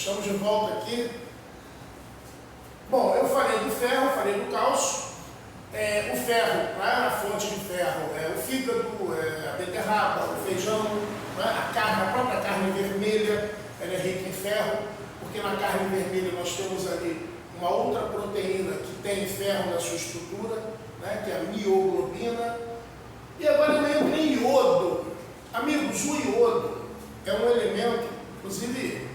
Estamos de volta aqui. Bom, eu falei do ferro, falei do cálcio. O ferro, a fonte de ferro é o fígado, a beterraba, o feijão, a carne, a própria carne vermelha, ela é rica em ferro, porque na carne vermelha nós temos ali uma outra proteína que tem ferro na sua estrutura, que é a mioglobina. E agora eu entro em iodo. Amigos, o iodo é um elemento, inclusive,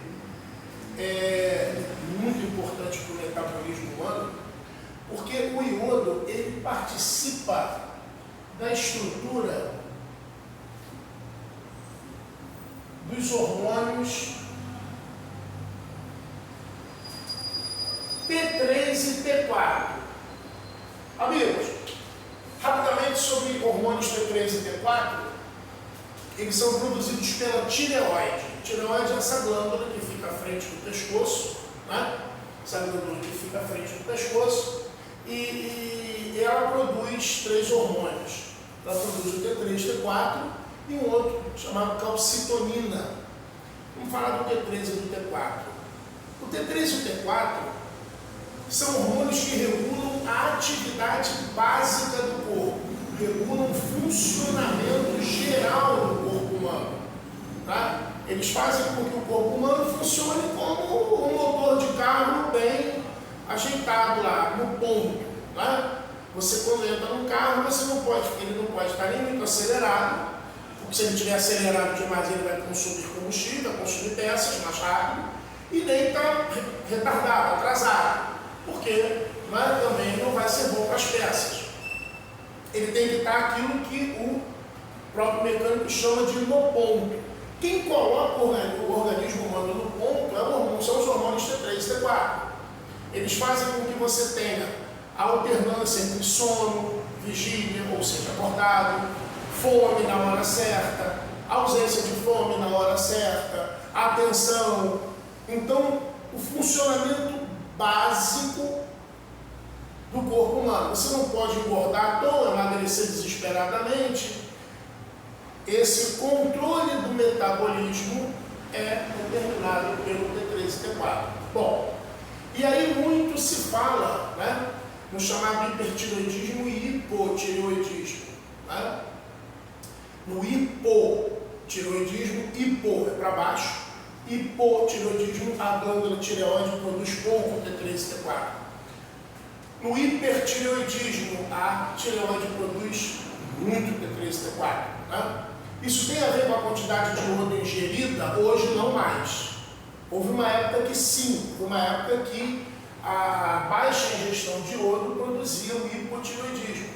muito importante para o metabolismo humano, porque o iodo ele participa da estrutura dos hormônios T3 e T4. Amigos, rapidamente sobre hormônios T3 e T4, eles são produzidos pela tireoide. A tireoide é essa glândula que fica à frente do pescoço, essa glândula que fica à frente do pescoço, e ela produz 3 hormônios. Ela produz o T3, T4 e um outro chamado calcitonina. Vamos falar do T3 e do T4. O T3 e o T4 são hormônios que regulam a atividade básica do corpo, regulam o funcionamento geral do corpo humano. Eles fazem com que o corpo humano funcione como um motor de carro bem ajeitado lá, no ponto. Você, quando entra num carro, ele não pode estar nem muito acelerado, porque se ele estiver acelerado demais, ele vai consumir combustível, vai consumir peças mais rápido, e nem está retardado, atrasado, porque também não vai ser bom para as peças. Ele tem que estar aquilo que o próprio mecânico chama de no ponto. Quem coloca o organismo humano no ponto são os hormônios T3 e T4. Eles fazem com que você tenha a alternância entre sono, vigília, ou seja, acordado, fome na hora certa, ausência de fome na hora certa, atenção. Então, o funcionamento básico do corpo humano. Você não pode engordar à toa, emagrecer desesperadamente. Esse controle do metabolismo é determinado pelo T3 e T4. Bom, e aí muito se fala no chamado hipertireoidismo e hipotireoidismo. No hipotireoidismo, hipo é para baixo, hipotireoidismo, a glândula tireoide produz pouco T3 e T4. No hipertireoidismo, a tireoide produz muito T3 e T4. Isso tem a ver com a quantidade de iodo ingerida? Hoje não mais. Houve uma época que sim, houve uma época que a baixa ingestão de iodo produzia o hipotireoidismo.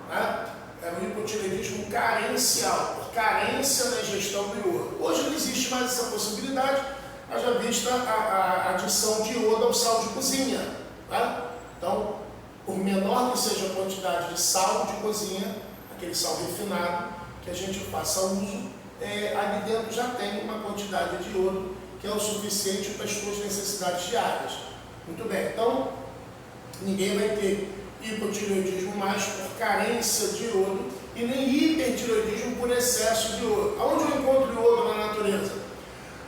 Era o hipotireoidismo carencial, por carência na ingestão do iodo. Hoje não existe mais essa possibilidade, haja vista a adição de iodo ao sal de cozinha. Então, por menor que seja a quantidade de sal de cozinha, aquele sal refinado que a gente faça uso, ali dentro já tem uma quantidade de iodo que é o suficiente para as suas necessidades diárias. Muito bem, então ninguém vai ter hipotireoidismo mais por carência de iodo e nem hipertireoidismo por excesso de iodo. Aonde eu encontro iodo na natureza?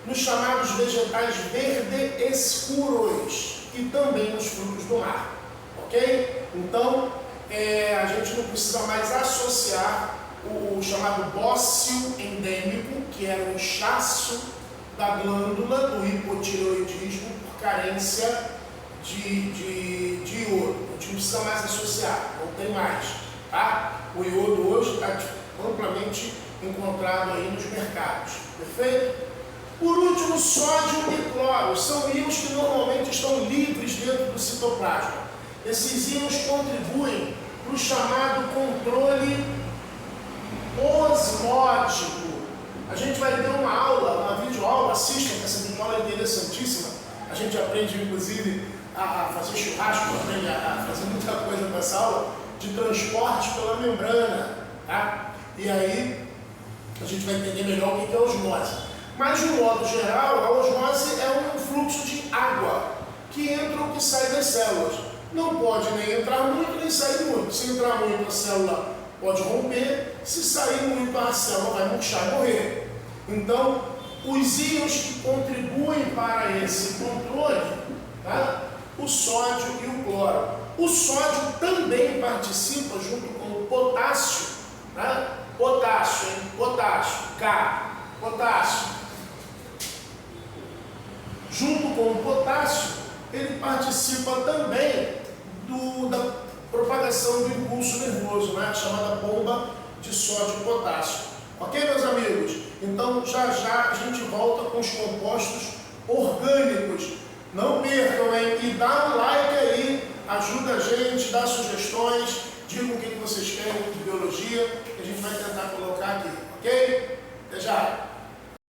Nos chamados vegetais verde escuros e também nos frutos do mar. Ok? Então, a gente não precisa mais associar o chamado bócio endêmico, que era o inchaço da glândula do hipotireoidismo por carência de iodo. A gente não precisa mais associar, não tem mais. O iodo hoje está amplamente encontrado aí nos mercados. Perfeito? Por último, sódio e cloro são íons que normalmente estão livres dentro do citoplasma. Esses íons contribuem para o chamado controle osmótico. A gente vai ter uma aula, uma videoaula, assistam, que essa videoaula é interessantíssima. A gente aprende, inclusive, a fazer churrasco, aprende a fazer muita coisa com essa aula, de transporte pela membrana. E aí, a gente vai entender melhor o que é osmose. Mas, de um modo geral, a osmose é um fluxo de água que entra ou que sai das células. Não pode nem entrar muito, nem sair muito. Se entrar muito, a célula pode romper. Se sair muito, a célula vai murchar e morrer. Então, os íons que contribuem para esse controle, tá? O sódio e o cloro. O sódio também participa junto com o potássio, tá? Potássio, hein? Potássio, K, potássio. Junto com o potássio, ele participa também da propagação do impulso nervoso, né? Chamada bomba de sódio e potássio. Ok, meus amigos? Então, já já a gente volta com os compostos orgânicos. Não percam, hein? E dá um like aí, ajuda a gente, dá sugestões, diga o que vocês querem de biologia, que a gente vai tentar colocar aqui, ok? Até já!